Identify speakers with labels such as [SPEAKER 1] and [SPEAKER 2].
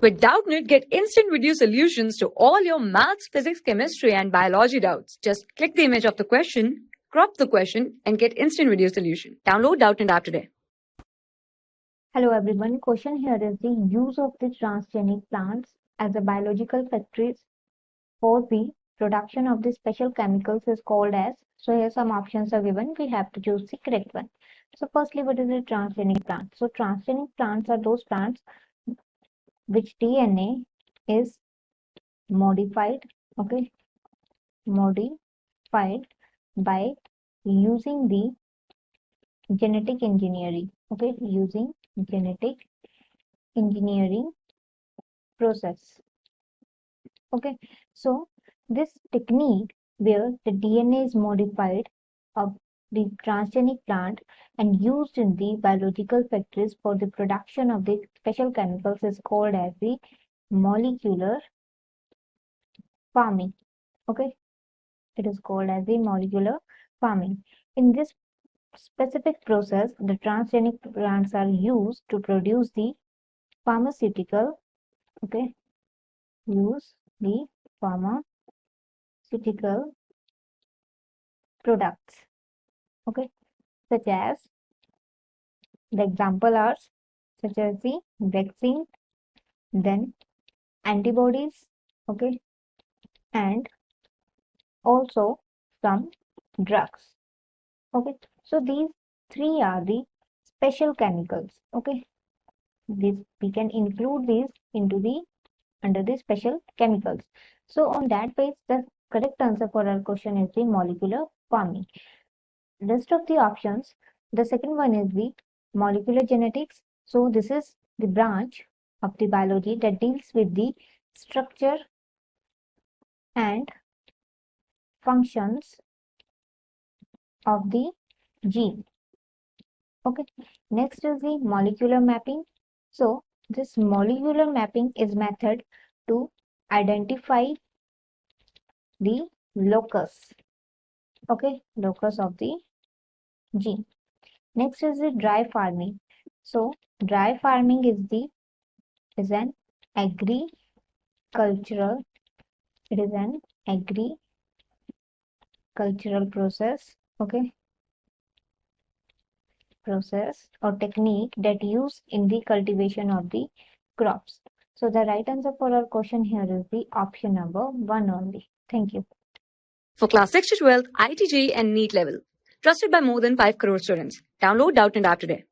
[SPEAKER 1] With Doubtnut, get instant video solutions to all your maths, physics, chemistry, and biology doubts. Just click the image of the question, crop the question, and get instant video solution. Download Doubtnut app today.
[SPEAKER 2] Hello everyone. Question here is the use of the transgenic plants as a biological factories for the production of the special chemicals is called as. So here some options are given. We have to choose the correct one. So firstly, what is a transgenic plant? So transgenic plants are those plants which DNA is modified, okay, modified by using the genetic engineering, okay, using genetic engineering process. Okay, so this technique where the DNA is modified of the transgenic plant and used in the biological factories for the production of the special chemicals is called as the molecular farming. Okay, it is called as the molecular farming. In this specific process, the transgenic plants are used to produce the pharmaceutical, okay, use the pharmaceutical products, okay, such as the example are such as the vaccine, then antibodies, okay, and also some drugs, okay. So these three are the special chemicals, okay. This we can include these into the under the special chemicals. So on that base, the correct answer for our question is the molecular farming. Rest of the options, the second one is the molecular genetics. So this is the branch of the biology that deals with the structure and functions of the gene. Okay, next is the molecular mapping. So this molecular mapping is method to identify the locus, okay, locus of the gene. Next is the dry farming. So dry farming is an agricultural, it is an agricultural process, okay, process or technique that used in the cultivation of the crops. So the right answer for our question here is the option number 1 only. Thank you.
[SPEAKER 1] For class 6 to 12, IIT JEE and NEET level. Trusted by more than 5 crore students. Download Doubtnut app today.